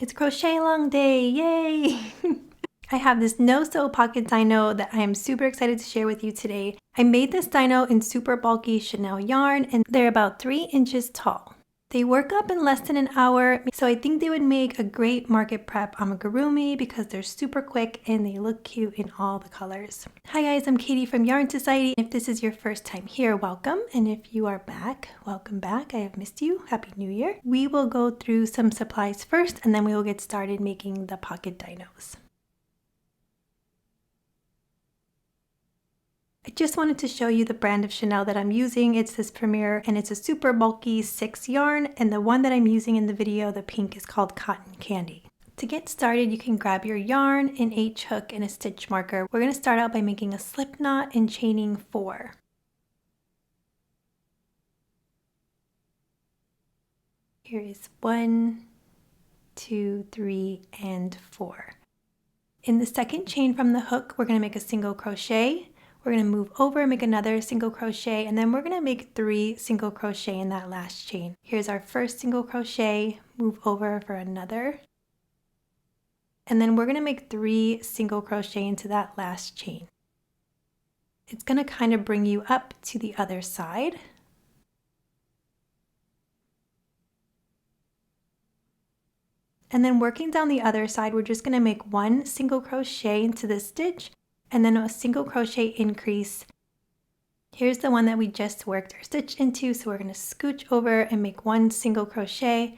It's crochet long day, yay! I have this no-sew pocket dino that I am super excited to share with you today. I made this dino in super bulky chenille yarn and they're about 3 inches tall. They work up in less than an hour, so I think they would make a great market prep amigurumi because they're super quick and they look cute in all the colors. Hi guys, I'm Katie from Yarn Society. If this is your first time here, welcome. And if you are back, welcome back. I have missed you. Happy New Year. We will go through some supplies first and then we will get started making the pocket dinos. I just wanted to show you the brand of chenille that I'm using. It's this Premier and it's a super bulky 6 yarn, and the one that I'm using in the video, the pink, is called Cotton Candy. To get started, you can grab your yarn, an H hook, and a stitch marker. We're going to start out by making a slip knot and chaining 4. Here is 1, 2, 3, and 4. In the second chain from the hook, we're going to make a single crochet. We're going to move over, make another single crochet, and then we're going to make 3 single crochet in that last chain. Here's our first single crochet, move over for another, and then we're going to make 3 single crochet into that last chain. It's going to kind of bring you up to the other side. And then working down the other side, we're just going to make 1 single crochet into this stitch, and then a single crochet increase. Here's the one that we just worked our stitch into, so we're going to scooch over and make 1 single crochet.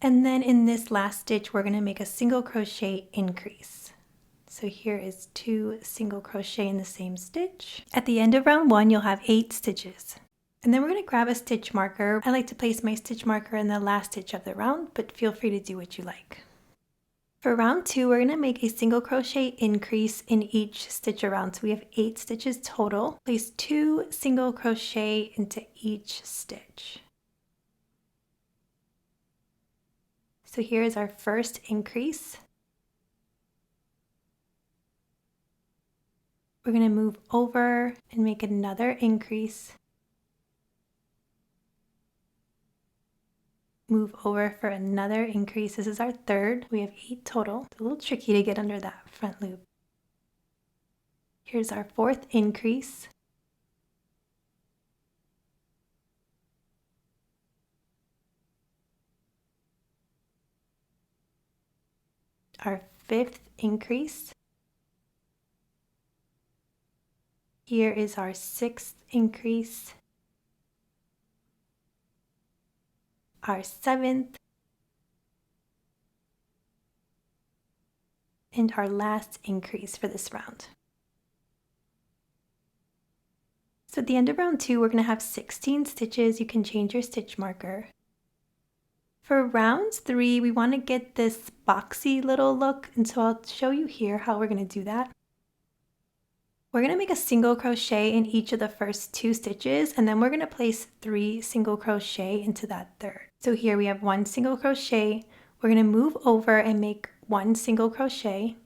And then in this last stitch, we're going to make a single crochet increase. So here is 2 single crochet in the same stitch. At the end of round 1, you'll have 8 stitches. And then we're going to grab a stitch marker. I like to place my stitch marker in the last stitch of the round, but feel free to do what you like. For round 2, we're going to make a single crochet increase in each stitch around. So we have 8 stitches total. Place 2 single crochet into each stitch. So here is our first increase. We're going to move over and make another increase. Move over for another increase. This is our third. We have 8 total. It's a little tricky to get under that front loop. Here's our 4th increase. Our 5th increase. Here is our 6th increase. Our 7th, and our last increase for this round. So at the end of round 2, we're going to have 16 stitches. You can change your stitch marker. For round 3, we want to get this boxy little look, and so I'll show you here how we're going to do that. We're going to make a single crochet in each of the first 2 stitches, and then we're going to place 3 single crochet into that third. So here we have 1 single crochet. We're going to move over and make 1 single crochet,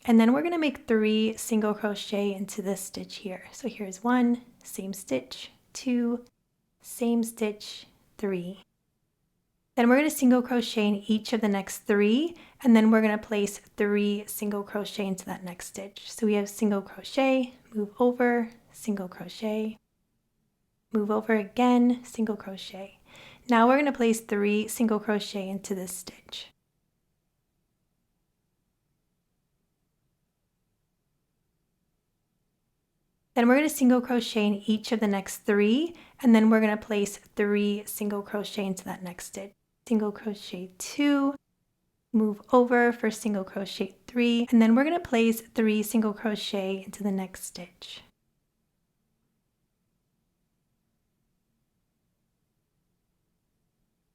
and then we're going to make 3 single crochet into this stitch here. So here's 1, same stitch, 2, same stitch, 3. Then we're going to single crochet in each of the next 3, and then we're going to place 3 single crochet into that next stitch. So we have single crochet, move over, single crochet, move over again, single crochet. Now we're going to place 3 single crochet into this stitch. Then we're going to single crochet in each of the next 3, and then we're going to place 3 single crochet into that next stitch. Single crochet 2, move over for single crochet 3, and then we're going to place 3 single crochet into the next stitch.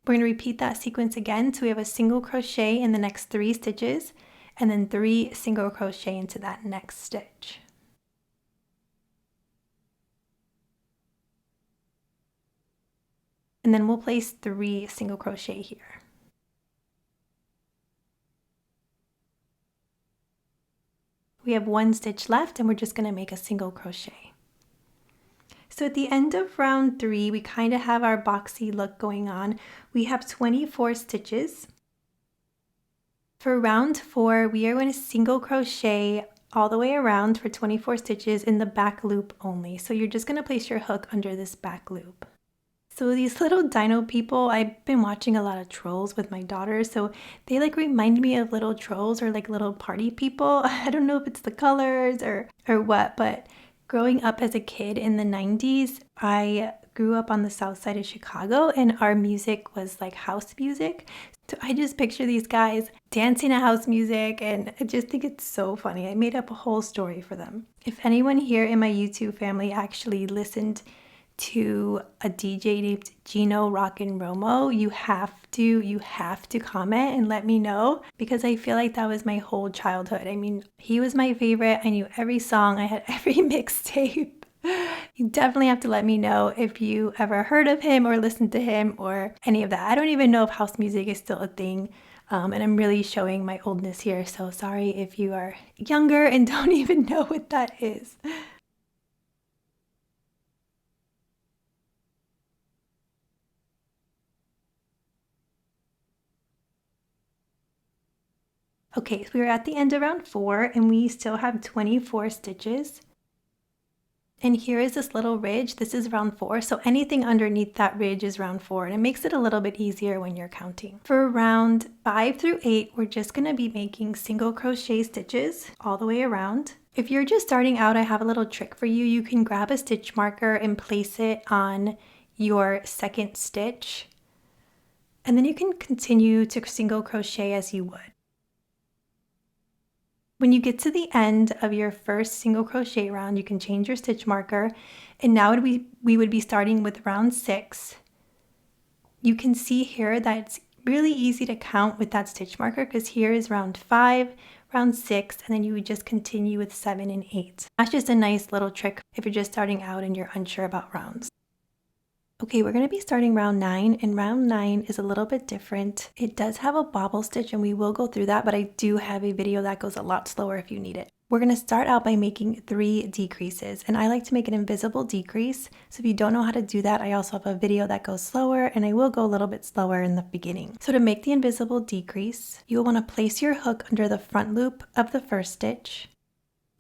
We're going to repeat that sequence again, so we have a single crochet in the next 3 stitches, and then 3 single crochet into that next stitch. And then we'll place 3 single crochet here. We have 1 stitch left and we're just going to make a single crochet. So at the end of round 3, we kind of have our boxy look going on. We have 24 stitches. For round 4, we are going to single crochet all the way around for 24 stitches in the back loop only. So you're just going to place your hook under this back loop. So these little dino people, I've been watching a lot of trolls with my daughter, so they like remind me of little trolls or like little party people. I don't know if it's the colors or what, but growing up as a kid in the 90s, I grew up on the south side of Chicago and our music was like house music. So I just picture these guys dancing to house music and I just think it's so funny. I made up a whole story for them. If anyone here in my YouTube family actually listened to a DJ named Gino Rockin' Romo, you have to comment and let me know, because I feel like that was my whole childhood. I mean, he was my favorite. I knew every song, I had every mixtape. You definitely have to let me know if you ever heard of him or listened to him or any of that. I don't even know if house music is still a thing. And I'm really showing my oldness here, so sorry if you are younger and don't even know what that is. Okay, so we're at the end of round 4 and we still have 24 stitches. And here is this little ridge. This is round 4, so anything underneath that ridge is round 4, and it makes it a little bit easier when you're counting. For round 5 through 8, we're just going to be making single crochet stitches all the way around. If you're just starting out, I have a little trick for you. You can grab a stitch marker and place it on your second stitch, and then you can continue to single crochet as you would. When you get to the end of your first single crochet round, you can change your stitch marker, and now we would be starting with round 6. You can see here that it's really easy to count with that stitch marker because here is round 5, round 6, and then you would just continue with 7 and 8. That's just a nice little trick if you're just starting out and you're unsure about rounds. Okay, we're going to be starting round 9, and round 9 is a little bit different. It does have a bobble stitch, and we will go through that, but I do have a video that goes a lot slower if you need it. We're going to start out by making 3 decreases, and I like to make an invisible decrease. So if you don't know how to do that, I also have a video that goes slower, and I will go a little bit slower in the beginning. So to make the invisible decrease, you'll want to place your hook under the front loop of the first stitch,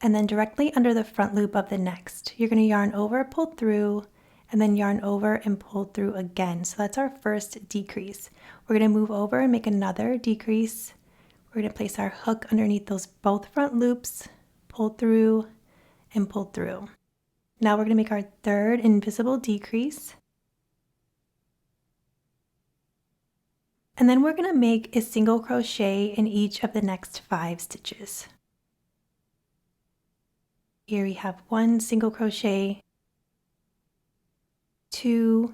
and then directly under the front loop of the next. You're going to yarn over, pull through, and then yarn over and pull through again. So that's our first decrease. We're going to move over and make another decrease. We're going to place our hook underneath those both front loops, pull through and pull through. Now we're going to make our third invisible decrease. And then we're going to make a single crochet in each of the next 5 stitches. Here we have 1 single crochet, 2,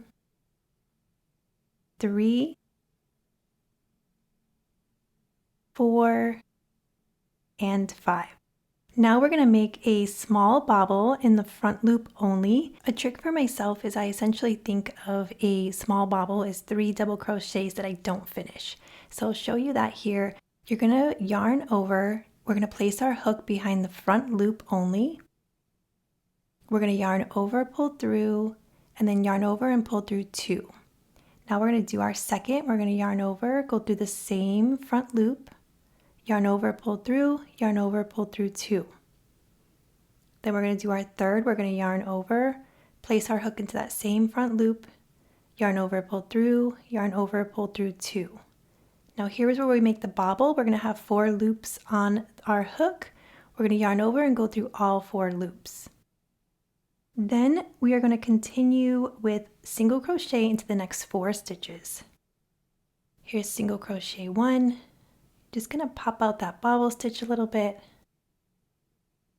3, 4, and 5. Now we're going to make a small bobble in the front loop only. A trick for myself is I essentially think of a small bobble as 3 double crochets that I don't finish. So I'll show you that here. You're going to yarn over. We're going to place our hook behind the front loop only. We're going to yarn over, pull through, and then yarn over and pull through 2. Now we're going to do our second. We're going to yarn over, go through the same front loop, yarn over, pull through, yarn over, pull through 2. Then we're going to do our third. We're going to yarn over, place our hook into that same front loop, yarn over, pull through, yarn over, pull through 2. Now here's where we make the bobble. We're going to have 4 loops on our hook. We're going to yarn over and go through all 4 loops. Then we are going to continue with single crochet into the next 4 stitches. Here's single crochet 1. Just going to pop out that bobble stitch a little bit.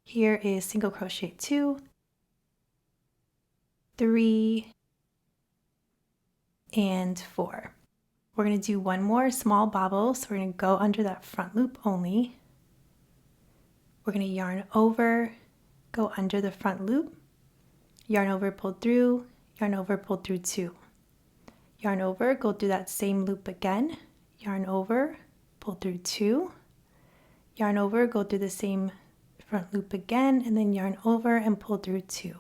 Here is single crochet 2, 3, and 4. We're going to do one more small bobble, so we're going to go under that front loop only. We're going to yarn over, go under the front loop, yarn over, pull through, yarn over, pull through 2. Yarn over, go through that same loop again, yarn over, pull through 2, yarn over, go through the same front loop again, and then yarn over and pull through 2.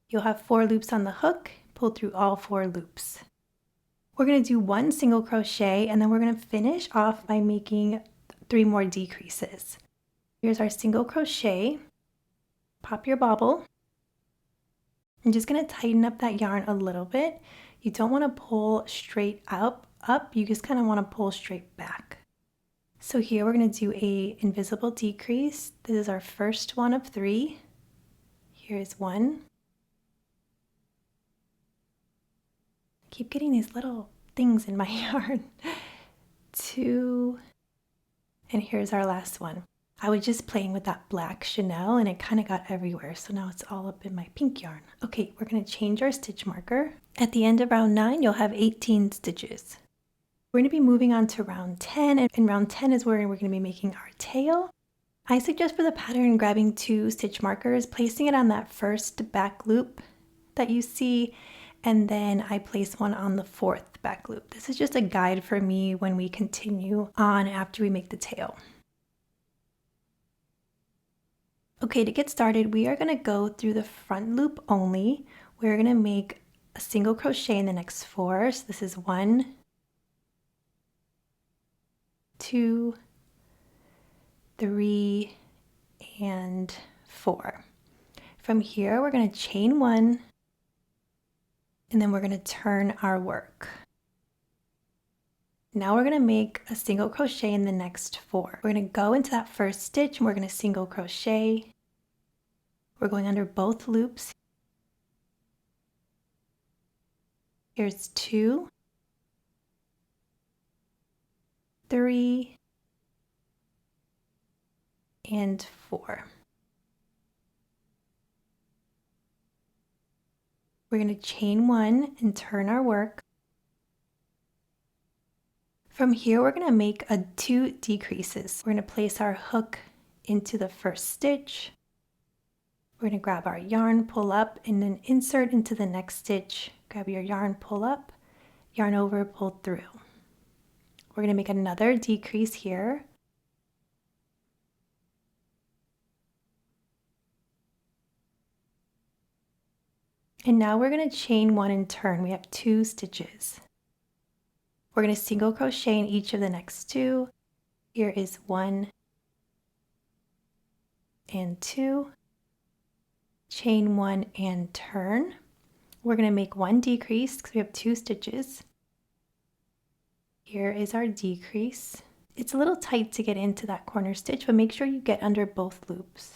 You'll have 4 loops on the hook, pull through all 4 loops. We're going to do 1 single crochet, and then we're going to finish off by making 3 more decreases. Here's our single crochet. Pop your bobble. I'm just going to tighten up that yarn a little bit. You don't want to pull straight up, you just kind of want to pull straight back. So here we're going to do a invisible decrease. This is our first one of 3. Here's 1. Keep getting these little things in my yarn. 2. And here's our last one. I was just playing with that black chenille and it kind of got everywhere, so now it's all up in my pink yarn. Okay, we're going to change our stitch marker. At the end of round 9, you'll have 18 stitches. We're going to be moving on to round 10, and round 10 is where we're going to be making our tail. I suggest for the pattern grabbing 2 stitch markers, placing it on that first back loop that you see, and then I place one on the 4th back loop. This is just a guide for me when we continue on after we make the tail. Okay, to get started, we are going to go through the front loop only. We're going to make a single crochet in the next 4. So this is 1, 2, 3, and 4. From here, we're going to chain 1, and then we're going to turn our work. Now we're going to make a single crochet in the next 4. We're going to go into that first stitch and we're going to single crochet. We're going under both loops. Here's 2, 3, and 4. We're going to chain 1 and turn our work. From here, we're going to make 2 decreases. We're going to place our hook into the first stitch. We're going to grab our yarn, pull up, and then insert into the next stitch. Grab your yarn, pull up, yarn over, pull through. We're going to make another decrease here. And now we're going to chain 1 and turn. We have 2 stitches. We're going to single crochet in each of the next 2. Here is 1 and 2. Chain 1 and turn. We're going to make 1 decrease because we have 2 stitches. Here is our decrease. It's a little tight to get into that corner stitch, but make sure you get under both loops.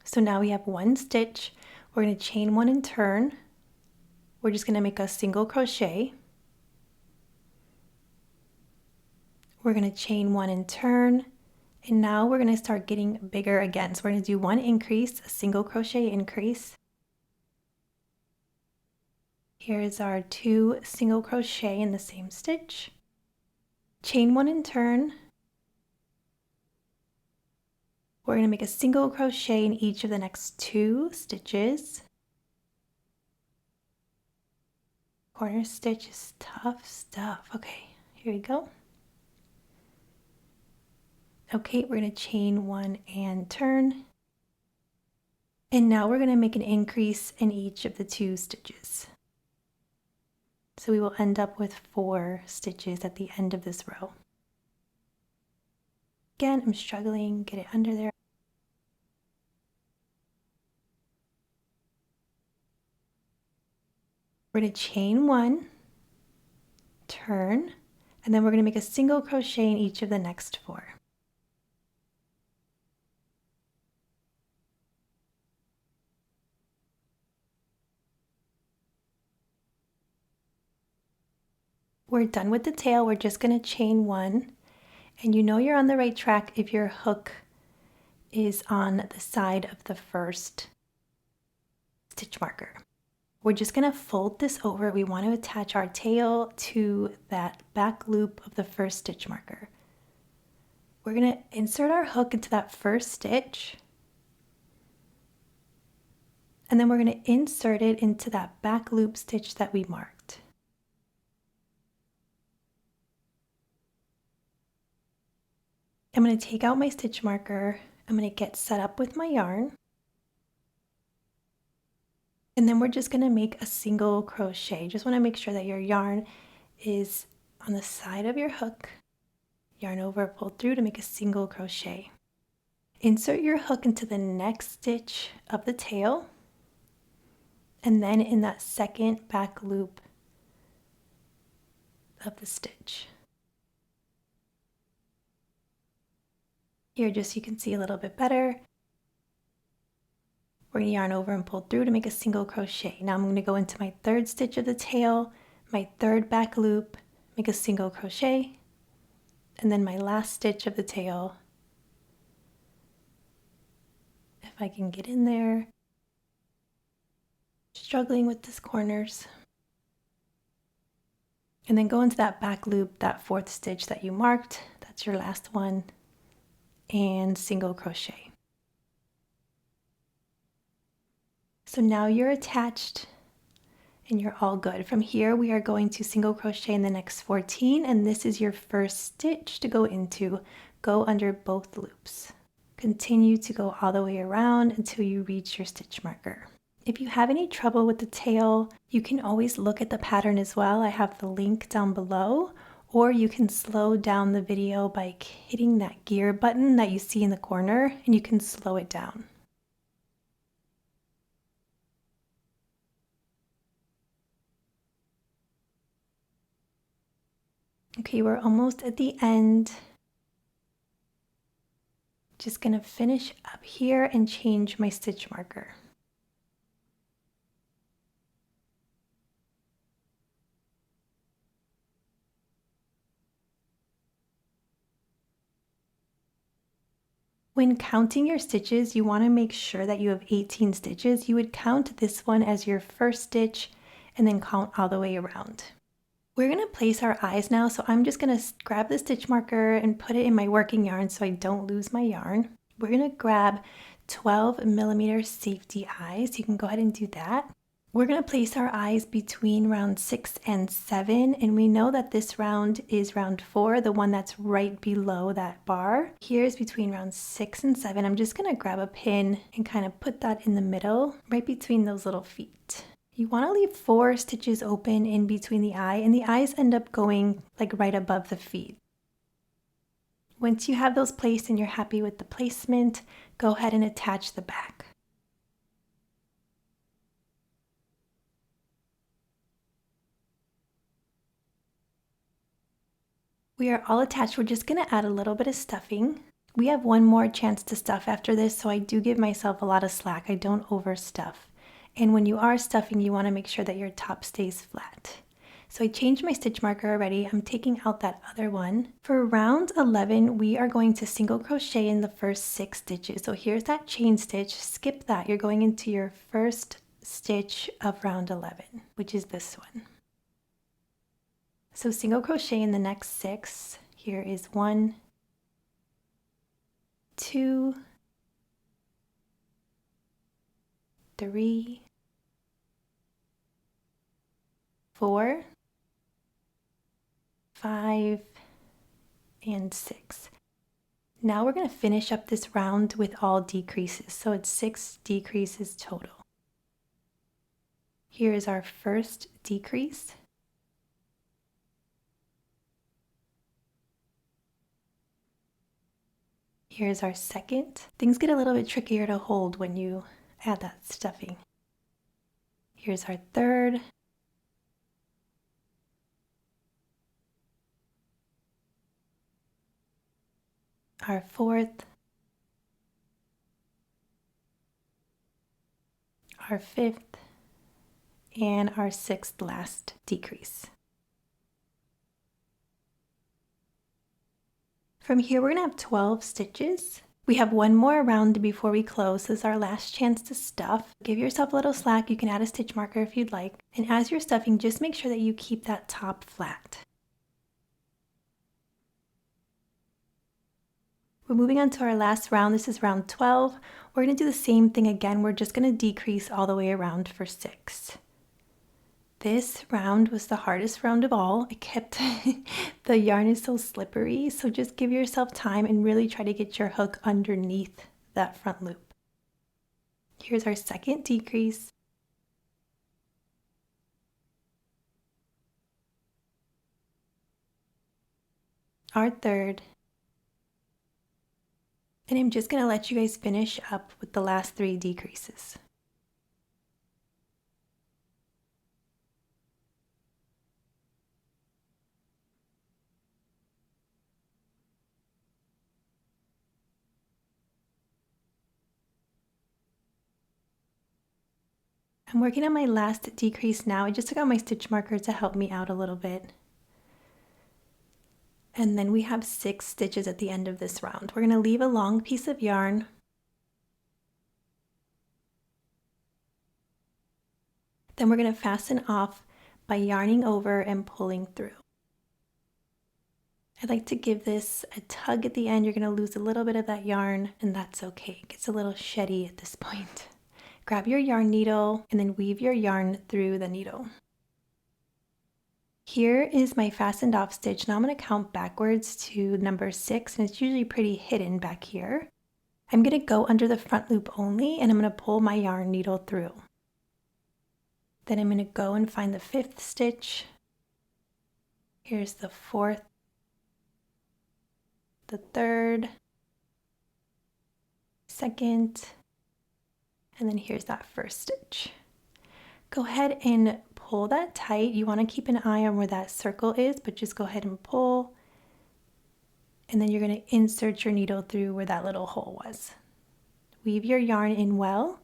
So now we have 1 stitch. We're going to chain 1 and turn. We're just going to make a single crochet. We're going to chain 1 and turn. And now we're going to start getting bigger again. So we're going to do 1 increase, a single crochet increase. Here's our 2 single crochet in the same stitch. Chain 1 and turn. We're going to make a single crochet in each of the next 2 stitches. Corner stitch is tough stuff. Okay, here we go. Okay, we're going to chain 1 and turn. And now we're going to make an increase in each of the 2 stitches. So we will end up with 4 stitches at the end of this row. Again, I'm struggling, get it under there. We're going to chain 1, turn, and then we're going to make a single crochet in each of the next 4. We're done with the tail. We're just going to chain 1, and you know you're on the right track if your hook is on the side of the first stitch marker. We're just going to fold this over. We want to attach our tail to that back loop of the first stitch marker. We're going to insert our hook into that first stitch, and then we're going to insert it into that back loop stitch that we marked. I'm going to take out my stitch marker. I'm going to get set up with my yarn. And then we're just going to make a single crochet. Just want to make sure that your yarn is on the side of your hook, yarn over, pull through to make a single crochet. Insert your hook into the next stitch of the tail, and then in that second back loop of the stitch. Here, just so you can see a little bit better, we're going to yarn over and pull through to make a single crochet. Now I'm going to go into my third stitch of the tail, my third back loop, make a single crochet, and then my last stitch of the tail. If I can get in there, struggling with these corners. And then go into that back loop, that fourth stitch that you marked, that's your last one, and single crochet. So now you're attached and you're all good. From here we are going to single crochet in the next 14, and this is your first stitch to go into. Go under both loops. Continue to go all the way around until you reach your stitch marker. If you have any trouble with the tail, you can always look at the pattern as well. I have the link down below, or you can slow down the video by hitting that gear button that you see in the corner, and you can slow it down. Okay, we're almost at the end. Just gonna finish up here and change my stitch marker. When counting your stitches, you want to make sure that you have 18 stitches. You would count this one as your first stitch and then count all the way around. We're going to place our eyes now, so I'm just going to grab the stitch marker and put it in my working yarn so I don't lose my yarn. We're going to grab 12mm safety eyes. You can go ahead and do that. We're going to place our eyes between round 6 and 7, and we know that this round is round 4, the one that's right below that bar. Here's between round 6 and 7. I'm just going to grab a pin and kind of put that in the middle, right between those little feet. You want to leave 4 stitches open in between the eye, and the eyes end up going like right above the feet. Once you have those placed and you're happy with the placement, go ahead and attach the back. We are all attached. We're just going to add a little bit of stuffing. We have one more chance to stuff after this, so I do give myself a lot of slack. I don't overstuff. And when you are stuffing, you want to make sure that your top stays flat. So I changed my stitch marker already. I'm taking out that other one. For round 11, we are going to single crochet in the first 6 stitches. So here's that chain stitch. Skip that. You're going into your first stitch of round 11, which is this one. So single crochet in the next 6. Here is 1, 2, 3, 4, 5, and 6. Now we're going to finish up this round with all decreases. So it's 6 decreases total. Here is our first decrease. Here's our second. Things get a little bit trickier to hold when you add that stuffing. Here's our third. Our fourth. Our fifth. And our 6th last decrease. From here, we're going to have 12 stitches. We have one more round before we close. This is our last chance to stuff. Give yourself a little slack. You can add a stitch marker if you'd like. And as you're stuffing, just make sure that you keep that top flat. We're moving on to our last round. This is round 12. We're going to do the same thing again. We're just going to decrease all the way around for 6. This round was the hardest round of all. The yarn is so slippery, so just give yourself time and really try to get your hook underneath that front loop. Here's our second decrease. our third. And I'm just going to let you guys finish up with the last 3 decreases. I'm working on my last decrease now. I just took out my stitch marker to help me out a little bit. And then we have 6 stitches at the end of this round. We're going to leave a long piece of yarn. Then we're going to fasten off by yarning over and pulling through. I like to give this a tug at the end. You're going to lose a little bit of that yarn, and that's okay. It gets a little sheddy at this point. Grab your yarn needle and then weave your yarn through the needle. Here is my fastened off stitch. Now I'm going to count backwards to number 6, and it's usually pretty hidden back here. I'm going to go under the front loop only, and I'm going to pull my yarn needle through. Then I'm going to go and find the 5th stitch. Here's the 4th, the 3rd, 2nd, and then here's that 1st stitch. Go ahead and pull that tight. You want to keep an eye on where that circle is, but just go ahead and pull. And then you're going to insert your needle through where that little hole was. Weave your yarn in well.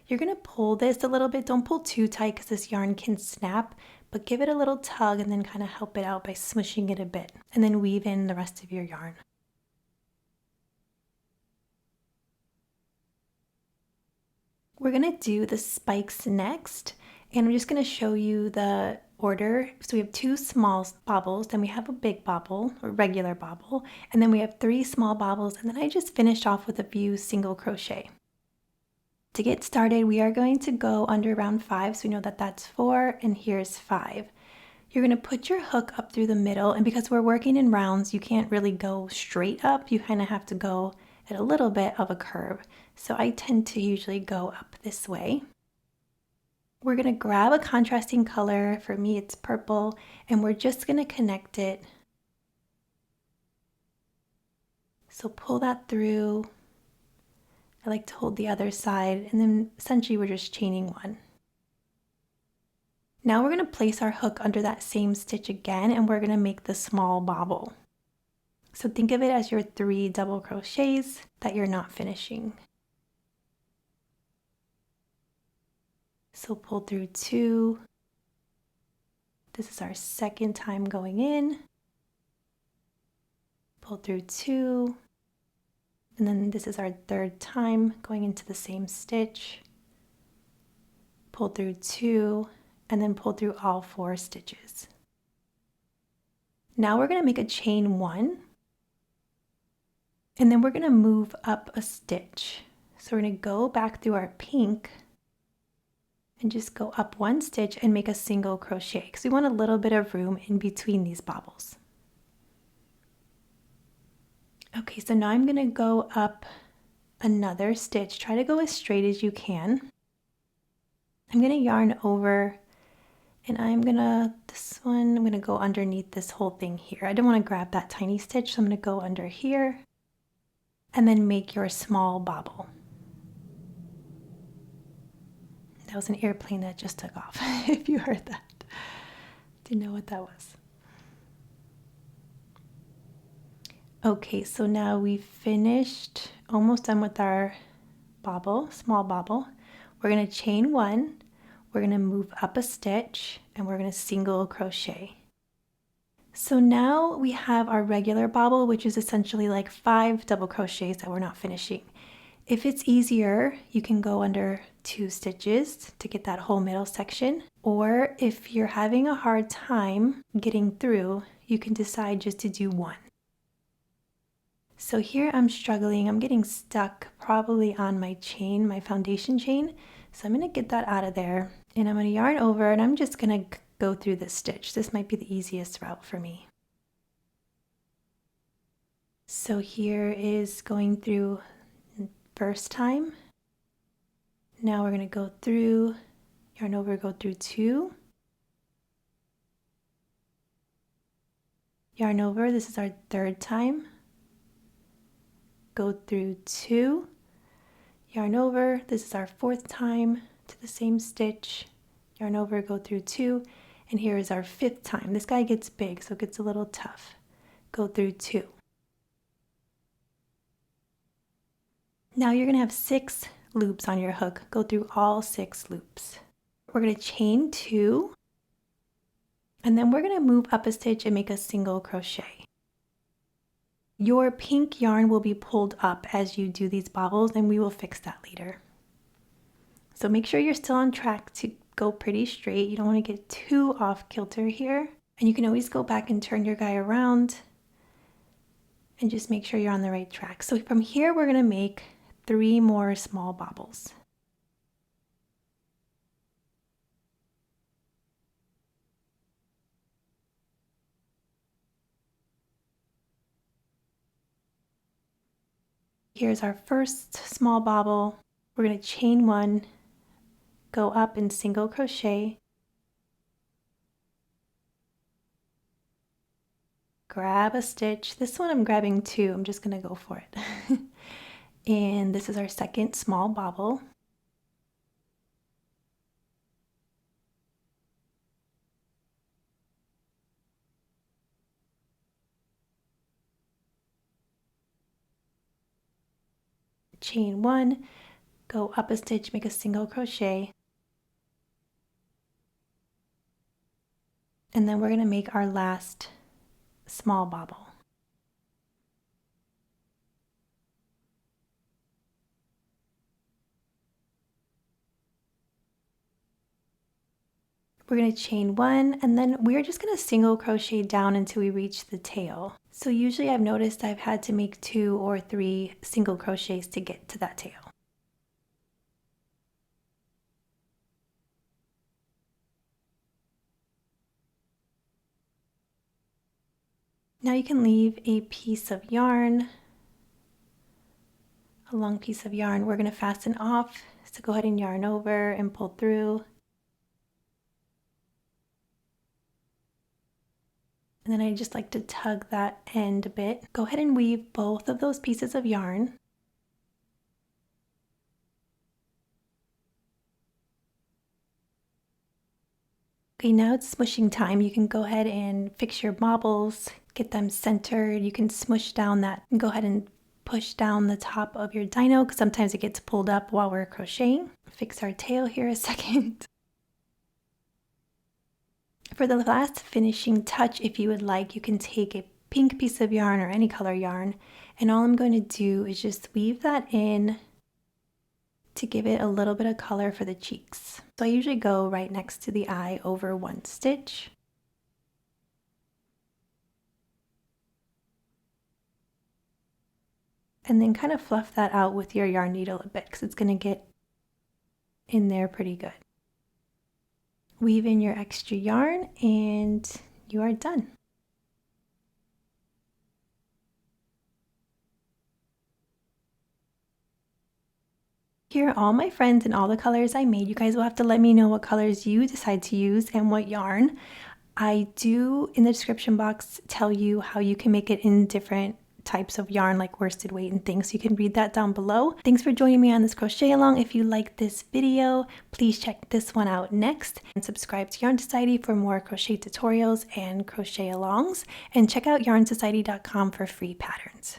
You're going to pull this a little bit. Don't pull too tight because this yarn can snap, but give it a little tug and then kind of help it out by smushing it a bit. And then weave in the rest of your yarn. We're going to do the spikes next, and I'm just going to show you the order. So we have 2 small bobbles, then we have a big bobble, or regular bobble, and then we have 3 small bobbles, and then I just finished off with a few single crochet. To get started, we are going to go under round 5, so we know that that's 4, and here's 5. You're going to put your hook up through the middle, and because we're working in rounds, you can't really go straight up. You kind of have to go at a little bit of a curve. So I tend to usually go up this way. We're going to grab a contrasting color. For me, it's purple, and we're just going to connect it. So pull that through. I like to hold the other side, and then essentially we're just chaining 1. Now we're going to place our hook under that same stitch again, and we're going to make the small bobble. So think of it as your 3 double crochets that you're not finishing. So pull through 2. This is our 2nd time going in. Pull through 2. And then this is our 3rd time going into the same stitch. Pull through 2, and then pull through all 4 stitches. Now we're going to make a chain 1. And then we're going to move up a stitch. So we're going to go back through our pink and just go up 1 stitch and make a single crochet because we want a little bit of room in between these bobbles. Okay, so now I'm going to go up another stitch. Try to go as straight as you can. I'm going to yarn over, and I'm going to go underneath this whole thing here. I don't want to grab that tiny stitch, so I'm going to go under here and then make your small bobble. That was an airplane that just took off, if you heard that. Didn't know what that was. Okay, so now we've finished, almost done with our bobble, small bobble. We're going to chain 1, we're going to move up a stitch, and we're going to single crochet. So now we have our regular bobble, which is essentially like 5 double crochets that we're not finishing. If it's easier, you can go under 2 stitches to get that whole middle section. Or if you're having a hard time getting through, you can decide just to do 1. So here I'm struggling. I'm getting stuck probably on my chain, my foundation chain. So I'm going to get that out of there. And I'm going to yarn over, and I'm just going to go through this stitch. This might be the easiest route for me. So here is going through first time. Now we're going to go through, yarn over, go through 2. yarn over, this is our third time, go through 2, yarn over, this is our fourth time to the same stitch, yarn over, go through 2, and here is our fifth time. This guy gets big, so it gets a little tough. Go through 2. Now you're going to have 6 loops on your hook. Go through all 6 loops. We're going to chain 2, and then we're going to move up a stitch and make a single crochet. Your pink yarn will be pulled up as you do these bobbles, and we will fix that later. So make sure you're still on track to go pretty straight. You don't want to get too off kilter here. And you can always go back and turn your guy around and just make sure you're on the right track. So from here, we're going to make 3 more small bobbles. Here's our first small bobble. We're going to chain 1, go up and single crochet, grab a stitch. This one I'm grabbing 2, I'm just going to go for it. And this is our second small bobble. Chain 1, go up a stitch, make a single crochet, and then we're going to make our last small bobble. We're going to chain 1, and then we're just going to single crochet down until we reach the tail. So usually I've noticed I've had to make 2 or 3 single crochets to get to that tail. Now you can leave a piece of yarn, a long piece of yarn. We're going to fasten off, so go ahead and yarn over and pull through. And then I just like to tug that end a bit. Go ahead and weave both of those pieces of yarn. Okay, now it's smushing time. You can go ahead and fix your bobbles, get them centered. You can smush down that and go ahead and push down the top of your dino because sometimes it gets pulled up while we're crocheting. Fix our tail here a second. For the last finishing touch, if you would like, you can take a pink piece of yarn or any color yarn, and all I'm going to do is just weave that in to give it a little bit of color for the cheeks. So I usually go right next to the eye over 1 stitch. And then kind of fluff that out with your yarn needle a bit because it's going to get in there pretty good. Weave in your extra yarn and you are done. Here are all my friends and all the colors I made. You guys will have to let me know what colors you decide to use and what yarn. I do in the description box tell you how you can make it in different types of yarn like worsted weight and things, so you can read that down below. Thanks for joining me on this crochet along. If you like this video, please check this one out next and subscribe to Yarn Society for more crochet tutorials and crochet alongs, and check out yarnsociety.com for free patterns.